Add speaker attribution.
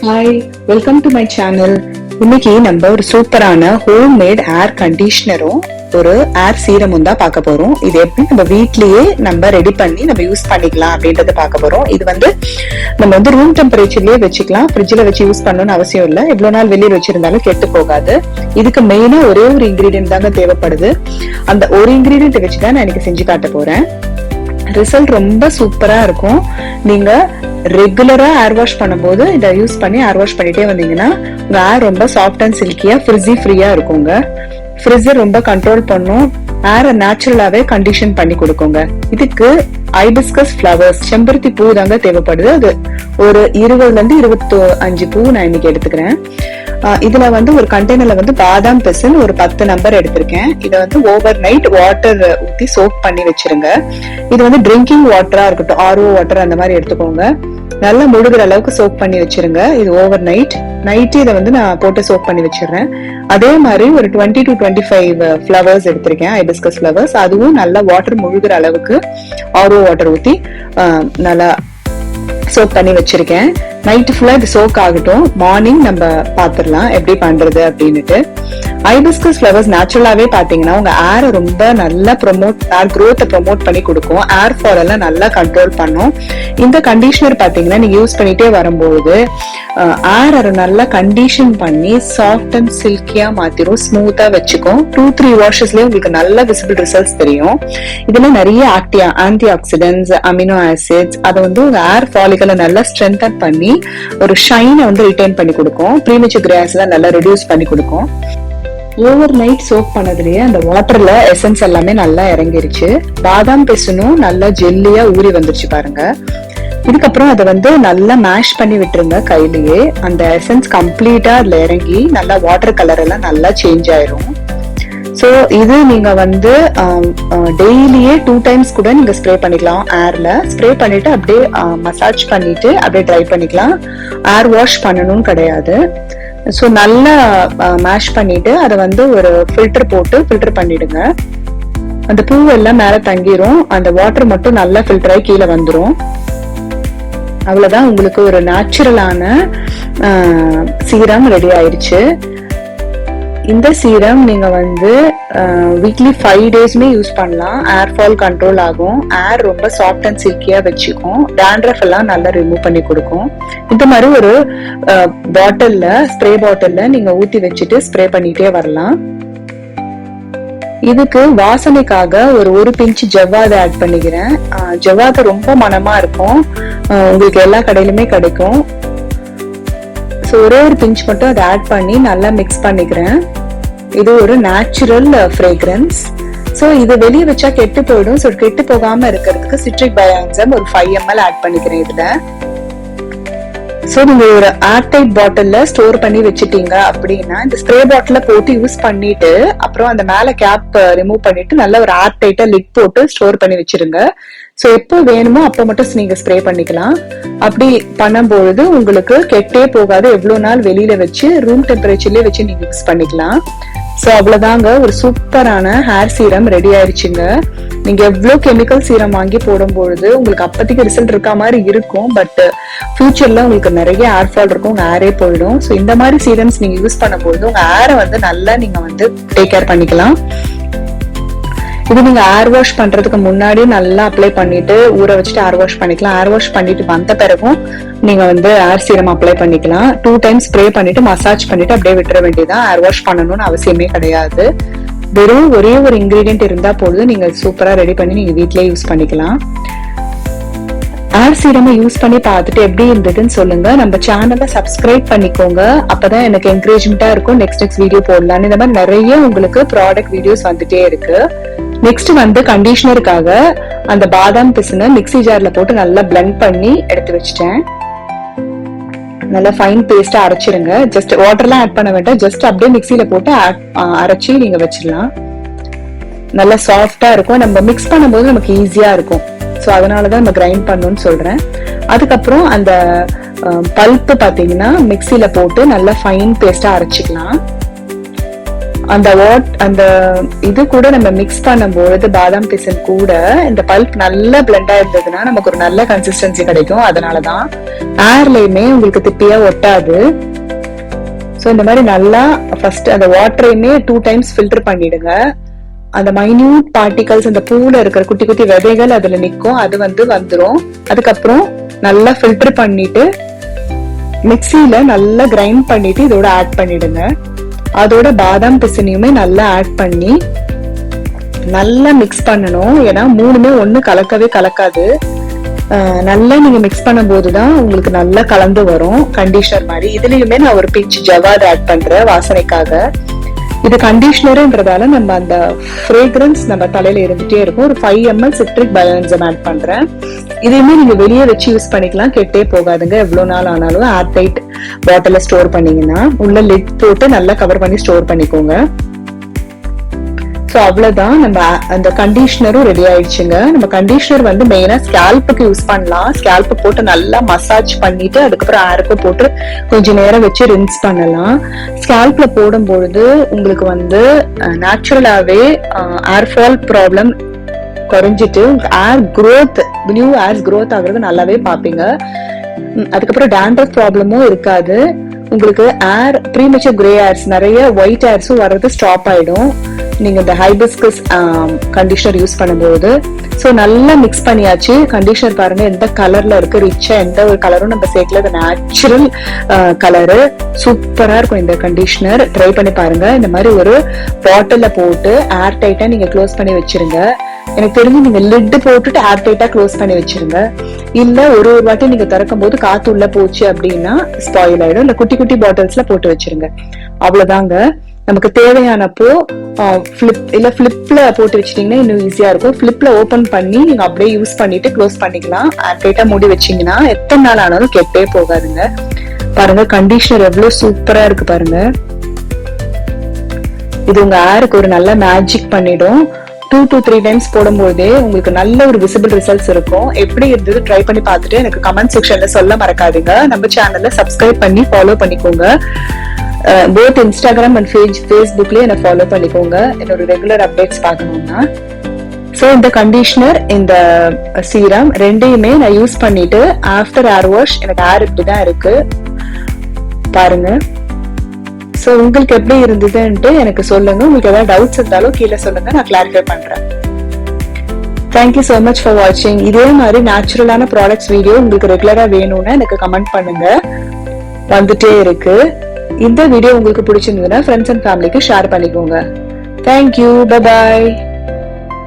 Speaker 1: Hi, welcome to my channel. இன்னைக்கு நம்ம ஒரு சூப்பரான ஹோம் மேட் ஏர் கண்டிஷனரும் ஒரு ஏர் சீரமும் தான் பார்க்க போறோம். இது எப்படி நம்ம வீட்லயே நம்ம ரெடி பண்ணி நம்ம யூஸ் பண்ணிக்கலாம் அப்படின்றத பார்க்க போறோம். இது நம்ம ரூம் டெம்பரேச்சர்லயே வச்சுக்கலாம், ஃப்ரிட்ஜ்ல வச்சு யூஸ் பண்ணணும்னு அவசியம் இல்லை. எவ்வளவு நாள் வெளியே வச்சிருந்தாலும் கெட்டு போகாது. இதுக்கு மெயினா ஒரே ஒரு இன்கிரீடியன்ட் தாங்க தேவைப்படுது. அந்த ஒரு இன்கிரீடியன்ட் வச்சுதான் நான் எனக்கு செஞ்சு காட்ட போறேன். ரிசல்ட் ரொம்ப சூப்பரா இருக்கும். நீங்க ரெகுலரா ஏர் வாஷ் பண்ணும்போது இதை யூஸ் பண்ணி ஏர் வாஷ் பண்ணிட்டே வந்தீங்கன்னா உங்க ஏர் ரொம்ப சாஃப்ட் அண்ட் சில்கியா ஃப்ரிஸி ஃப்ரீயா இருக்குங்க. ஃப்ரிட்ஜை ரொம்ப கண்ட்ரோல் பண்ணும், ஏரை நேச்சுரலாவே கண்டிஷன் பண்ணி கொடுக்குங்க. இதுக்கு ஹைபிஸ்கஸ் ஃபிளவர்ஸ், செம்பருத்தி பூ தாங்க தேவைப்படுது. அது ஒரு 20ல இருந்து 25 பூ நான் இன்னைக்கு எடுத்துக்கிறேன். இதுல ஒரு கண்டெய்னர்ல பாதாம் பிசின் ஒரு 10 நம்பர் எடுத்திருக்கேன். இதை ஓவர் நைட் வாட்டர் ஊத்தி சோக் பண்ணி வச்சிருங்க. இது ட்ரிங்கிங் வாட்டரா இருக்கட்டும், RO வாட்டர் அந்த மாதிரி எடுத்துக்கோங்க. நல்லா முழுகிற அளவுக்கு சோக் பண்ணி வச்சிருங்க. இது ஓவர் நைட் இதை நான் போட்டு சோக் பண்ணி வச்சிடுறேன். அதே மாதிரி ஒரு 20 to 25 ஃபிளவர்ஸ் எடுத்திருக்கேன், ஹைபிஸ்கஸ் ஃபிளவர்ஸ். அதுவும் நல்லா வாட்டர் முழுகிற அளவுக்கு RO வாட்டர் ஊத்தி நல்லா சோக் பண்ணி வச்சிருக்கேன். நைட் ஃபுல்லா இது சோக் ஆகட்டும். மார்னிங் நம்ம பாத்துடலாம் எப்படி பண்றது அப்படின்னுட்டு. ஹைபிஸ்கஸ் ஃபிளவர்ஸ் நேச்சுரலாவே பாத்தீங்கன்னா உங்க ஏரை ரொம்ப நல்லா ஏர் க்ரோத்தை ப்ரொமோட் பண்ணி கொடுக்கும். ஏர் ஃபால் எல்லாம் நல்லா கண்ட்ரோல் பண்ணும். இந்த கண்டிஷனர் பாத்தீங்கன்னா நீங்க யூஸ் பண்ணிட்டே வரும்போது ஏரை நல்லா கண்டிஷன் பண்ணி சாஃப்ட் அண்ட் சில்கியா மாத்திரும், ஸ்மூத்தா வச்சுக்கும். 2-3 வாஷஸ்லயே உங்களுக்கு நல்ல விசிபிள் ரிசல்ட்ஸ் தெரியும். இதுல நிறைய ஆன்டி ஆக்சிடென்ட்ஸ், அமினோ ஆசிட்ஸ், அதை உங்க ஏர் ஃபாலிகளை நல்லா ஸ்ட்ரென்தன் பண்ணி ஒரு ஷைனை ரிட்டைன் பண்ணி கொடுக்கும். ப்ரீமெச்சூர் கிராஸ் எல்லாம் நல்லா ரெடியூஸ் பண்ணி கொடுக்கும். ஓவர் நைட் சோக் பண்ணதுலயே அந்த வாட்டர்ல எசன்ஸ் எல்லாமே நல்லா இறங்கிருச்சு. பாதாம் பிசினும் நல்லா ஜெல்லியா ஊறி வந்துருச்சு பாருங்க. இதுக்கப்புறம் அதை நல்லா மேஷ் பண்ணி விட்டுருங்க கையிலேயே. அந்த எசன்ஸ் கம்ப்ளீட்டா அதுல இறங்கி நல்லா வாட்டர் கலர் எல்லாம் நல்லா சேஞ்ச் ஆயிரும். சோ இது நீங்க டெய்லியே 2 டைம்ஸ் கூட நீங்க ஸ்ப்ரே பண்ணிக்கலாம். ஏர்ல ஸ்ப்ரே பண்ணிட்டு அப்படியே மசாஜ் பண்ணிட்டு அப்படியே ட்ரை பண்ணிக்கலாம். ஏர் வாஷ் பண்ணணும்னு கிடையாது. சோ நல்லா மேஷ் பண்ணிட்டு அதை ஒரு ஃபில்டர் போட்டு ஃபில்டர் பண்ணிடுங்க. அந்த பூ எல்லாம் மேல தங்கிரும், அந்த வாட்டர் மட்டும் நல்லா ஃபில்டர் ஆகி கீழே வந்துரும். அவ்வளவுதான், உங்களுக்கு ஒரு நேச்சுரலான சீரம் ரெடி ஆயிடுச்சு. இந்த சீரம் நீங்க வீக்லி 5 டேஸ்மே யூஸ் பண்ணலாம். ஏர் ஃபால் கண்ட்ரோல் ஆகும், ஏர் ரொம்ப சாஃப்ட் அண்ட் சில்கியா வச்சுக்கும், டேண்ட்ரஃப் எல்லாம் நல்லா ரிமூவ் பண்ணி கொடுக்கும். இந்த மாதிரி ஒரு பாட்டில்ல, ஸ்ப்ரே பாட்டில்ல நீங்க ஊத்தி வச்சுட்டு ஸ்ப்ரே பண்ணிட்டே வரலாம். இதுக்கு வாசனைக்காக ஒரு பிஞ்ச் ஜவ்வாது ஆட் பண்ணிக்கிறேன். ஜவ்வாது ரொம்ப மனமா இருக்கும், உங்களுக்கு எல்லா கடையிலுமே கிடைக்கும். ஒரே ஒரு பிஞ்ச் மட்டும் அதை ஆட் பண்ணி நல்லா மிக்ஸ் பண்ணிக்கிறேன். இது ஒரு நேச்சுரல் ஃப்ரேக்ரன்ஸ். சோ இது வெளியே வச்சா கெட்டு போயிடும். சோ கெட்டு போகாம இருக்கிறதுக்கு சிட்ரிக் பயோஎன்சைம் ஒரு 5 ml ஆட் பண்ணிக்கிறேன் இதுல. சோ நீங்க ஒரு ஏர்டைட் பாட்டில்ல ஸ்டோர் பண்ணி வச்சுட்டீங்க அப்படின்னா இந்த ஸ்ப்ரே பாட்டில போட்டு யூஸ் பண்ணிட்டு அப்புறம் அந்த மேல கேப் ரிமூவ் பண்ணிட்டு நல்லா ஒரு ஏர்டைட்டா லிட் போட்டு ஸ்டோர் பண்ணி வச்சிருங்க. சோ எப்போ வேணுமோ அப்ப மட்டும் நீங்க ஸ்ப்ரே பண்ணிக்கலாம். அப்படி பண்ணும்போது உங்களுக்கு கெட்டே போகாது. எவ்வளவு நாள் வெளியில வச்சு ரூம் டெம்பரேச்சர்லயே வச்சு நீங்க யூஸ் பண்ணிக்கலாம். சோ அவ்வளவுதாங்க, ஒரு சூப்பரான ஹேர் சீரம் ரெடி ஆயிடுச்சுங்க. நீங்க எவ்வளவு கெமிக்கல் சீரம் வாங்கி போடும்பொழுது உங்களுக்கு அப்பத்திக்கு ரிசல்ட் இருக்க மாதிரி இருக்கும், பட் ஃபியூச்சர்ல உங்களுக்கு நிறைய ஹேர் ஃபால் இருக்கும், உங்க ஹேரே போயிடும். சோ இந்த மாதிரி சீரம்ஸ் நீங்க யூஸ் பண்ணும்போது உங்க ஹேரை நல்லா நீங்க டேக் கேர் பண்ணிக்கலாம். இது நீங்க ஏர் வாஷ் பண்றதுக்கு முன்னாடி நல்லா அப்ளை பண்ணிட்டு ஊற வச்சுட்டு ஏர் வாஷ் பண்ணிக்கலாம். ஏர் வாஷ் பண்ணிட்டு வந்த பிறகும் நீங்க ஏர் சீரம் அப்ளை பண்ணிக்கலாம். 2 டைம்ஸ் ஸ்ப்ரே பண்ணிட்டு மசாஜ் பண்ணிட்டு அப்படியே விட்டுற வேண்டியதான். ஏர் வாஷ் பண்ணணும்னு அவசியமே கிடையாது. வெறும் ஒரே ஒரு இன்கிரீடியன்ட் இருந்தா போதும், நீங்க சூப்பரா ரெடி பண்ணி நீங்க வீட்லயே யூஸ் பண்ணிக்கலாம். ஏர் சீரமை யூஸ் பண்ணி பார்த்துட்டு எப்படி இருந்ததுன்னு சொல்லுங்க. நம்ம சேனலை சப்ஸ்கிரைப் பண்ணிக்கோங்க, அப்பதான் எனக்கு என்கரேஜ்மெண்டா இருக்கும் நெக்ஸ்ட் வீடியோ போடலான்னு. இந்த மாதிரி நிறைய உங்களுக்கு ப்ராடக்ட் வீடியோஸ் வந்துட்டே இருக்கு. நெக்ஸ்ட் கண்டிஷனருக்காக அந்த பாதாம் பிசினை மிக்ஸி ஜார்ல போட்டு நல்லா பிளெண்ட் பண்ணி எடுத்து வச்சிட்டேன். நல்லா ஃபைன் பேஸ்டா அரைச்சிருங்க. ஜஸ்ட் வாட்டர்லாம் ஆட் பண்ண வேண்டாம், ஜஸ்ட் அப்படியே மிக்ஸில போட்டு அரைச்சி நீங்க வச்சிடலாம். நல்லா சாஃப்டா இருக்கும், நம்ம மிக்ஸ் பண்ணும்போது நமக்கு ஈஸியா இருக்கும். சோ அதனாலதான் நம்ம கிரைண்ட் பண்ணணும்னு சொல்றேன். அதுக்கப்புறம் அந்த பல்ப் பாத்தீங்கன்னா மிக்ஸில போட்டு நல்லா ஃபைன் பேஸ்டா அரைச்சிக்கலாம். அந்த இது கூட நம்ம மிக்ஸ் பண்ணும்போது பாதாம் பிசின் கூட இந்த பல்ப் நல்லா பிளெண்டா இருந்ததுன்னா நமக்கு ஒரு நல்ல கன்சிஸ்டன்சி கிடைக்கும். அதனாலதான் ஏர்லயுமே உங்களுக்கு திப்பியா ஒட்டாது. சோ இந்த மாதிரி நல்லா ஃபர்ஸ்ட் அந்த வாட்டரையுமே 2 times ஃபில்டர் பண்ணிடுங்க. அந்த மைன்யூட் பார்ட்டிகல்ஸ் அந்த பூல இருக்கிற குட்டி குட்டி விதைகள் அதுல நிக்கும், அது வந்துரும். அதுக்கப்புறம் நல்லா ஃபில்டர் பண்ணிட்டு மிக்சியில நல்லா கிரைண்ட் பண்ணிட்டு இதோட ஆட் பண்ணிடுங்க. அதோட பாதாம் பிசினையுமே நல்லா ஆட் பண்ணி நல்லா மிக்ஸ் பண்ணணும். ஏன்னா மூணுமே ஒண்ணு கலக்கவே கலக்காது. நல்லா நீங்க மிக்ஸ் பண்ணும் போதுதான் உங்களுக்கு நல்லா கலந்து வரும் கண்டிஷனர் மாதிரி. இதுலயுமே நான் ஒரு பிஞ்ச் ஜவாத் ஆட் பண்றேன் வாசனைக்காக. இது கண்டிஷனருன்றதால நம்ம அந்த ஃப்ரேக்ரன்ஸ் நம்ம தலையில இருந்துட்டே இருக்கும். ஒரு 5 ml சிட்ரிக் பயோஎன்சைம் ஆட் பண்றேன். இதையுமே நீங்க வெளியே வச்சு யூஸ் பண்ணிக்கலாம், கெட்டே போகாதுங்க. எவ்வளவு நாள் ஆனாலும் ஏர் டைட் பாட்டில ஸ்டோர் பண்ணீங்கன்னா உள்ள லிட் போட்டு நல்லா கவர் பண்ணி ஸ்டோர் பண்ணிக்கோங்க. சோ அவ்வளவுதான், நம்ம அந்த கண்டிஷனரும் ரெடி ஆயிடுச்சுங்க. நம்ம கண்டிஷனர் மெயினா ஸ்கேல்புக்கு யூஸ் பண்ணலாம். ஸ்கேல்ப் போட்டு நல்லா மசாஜ் பண்ணிட்டு அதுக்கப்புறம் ஏருக்கு போட்டு கொஞ்ச நேரம் வச்சு ரின்ஸ் பண்ணலாம். ஸ்கேல்ப்ல போடும் பொழுது உங்களுக்கு நேச்சுரலாவே ஏர் ஃபால் ப்ராப்ளம் குறைஞ்சிட்டு ஏர் growth, நியூ ஏர்ஸ் growth ஆகுறது நல்லாவே பாப்பீங்க. அதுக்கப்புறம் டேண்ட்ரஃப் ப்ராப்ளமும் இருக்காது. உங்களுக்கு ஏர் ப்ரீமெச்சூர் கிரே ஏர்ஸ் நிறைய ஒயிட் ஏர்ஸும் வர்றது ஸ்டாப் ஆயிடும் நீங்க இந்த ஹைபிஸ்கஸ் கண்டிஷனர் யூஸ் பண்ணும்போது. சோ நல்லா மிக்ஸ் பண்ணியாச்சு. கண்டிஷனர் பாருங்க எந்த கலர்ல இருக்கு, ரிச்சா எந்த ஒரு கலரும் நம்ம சேர்க்கல, இது நேச்சுரல் கலரு. சூப்பரா இருக்கும் இந்த கண்டிஷனர். ட்ரை பண்ணி பாருங்க. இந்த மாதிரி ஒரு பாட்டில்ல போட்டு ஏர் டைட்டா நீங்க க்ளோஸ் பண்ணி வச்சிருங்க. எனக்கு தெரிஞ்சு நீங்க லிட் போட்டுட்டு ஏர் டைட்டா க்ளோஸ் பண்ணி வச்சிருங்க. இல்ல ஒரு வாட்டி நீங்க திறக்கும் போது காத்து உள்ள போச்சு அப்படின்னா ஸ்பாயில் ஆயிடும். இல்ல குட்டி குட்டி பாட்டில்ஸ்ல போட்டு வச்சிருங்க. அவ்வளவுதாங்க. நமக்கு தேவையானப்போ ஃபிளிப்ல போட்டு வச்சிட்டீங்கன்னா இன்னும் ஈஸியா இருக்கும். ஃபிளிப்ல ஓபன் பண்ணி நீங்க அப்படியே யூஸ் பண்ணிட்டு க்ளோஸ் பண்ணிக்கலாம். ஏர் டைட்டா மூடி வச்சீங்கன்னா எத்தனை நாள் ஆனாலும் கெட்டே போகாதுங்க. பாருங்க கண்டிஷனர் எவ்வளவு சூப்பரா இருக்கு பாருங்க. இது உங்க ஏருக்கு ஒரு நல்ல மேஜிக் பண்ணிடும். 2 to 3 times போடும்போதே உங்களுக்கு நல்ல ஒரு விசிபிள் ரிசல்ட்ஸ் இருக்கும். எப்படி இருந்தது ட்ரை பண்ணி பார்த்துட்டு எனக்கு கமெண்ட் செக்ஷன்ல சொல்ல மறக்காதீங்க. நம்ம சேனல்ல சப்ஸ்கிரைப் பண்ணி ஃபாலோ பண்ணிக்கோங்க. போத் இன்ஸ்டாகிராம் அண்ட் ஃபேஸ்புக்லயே என்ன ஃபாலோ பண்ணிக்கோங்க என்னோட ரெகுலர் அப்டேட்ஸ் பார்க்கணும்னா. சோ இந்த கண்டிஷனர் இந்த சீரம் ரெண்டையுமே நான் யூஸ் பண்ணிட்டு ஆஃப்டர் ஏர் வாஷ் எனக்கு ஏர் இப்படிதான் இருக்கு பாருங்க. சோ உங்களுக்கு எப்படி இருந்ததுன்ட்டு எனக்கு சொல்லுங்க. உங்களுக்கு ஏதாவது டவுட்ஸ் இருந்தாலும் கீழே சொல்லுங்க, நான் கிளாரிஃபை பண்றேன். தேங்க்யூ சோ மச் ஃபார் வாட்சிங். இதே மாதிரி நேச்சுரலான ப்ராடக்ட்ஸ் வீடியோ உங்களுக்கு ரெகுலரா வேணும்னா எனக்கு கமெண்ட் பண்ணுங்க, வந்துட்டே இருக்கு. இந்த வீடியோ உங்களுக்கு பிடிச்சிருந்ததுன்னா ஃப்ரெண்ட்ஸ் அண்ட் ஃபேமிலிக்கு ஷேர் பண்ணிக்கோங்க. Thank you, bye bye.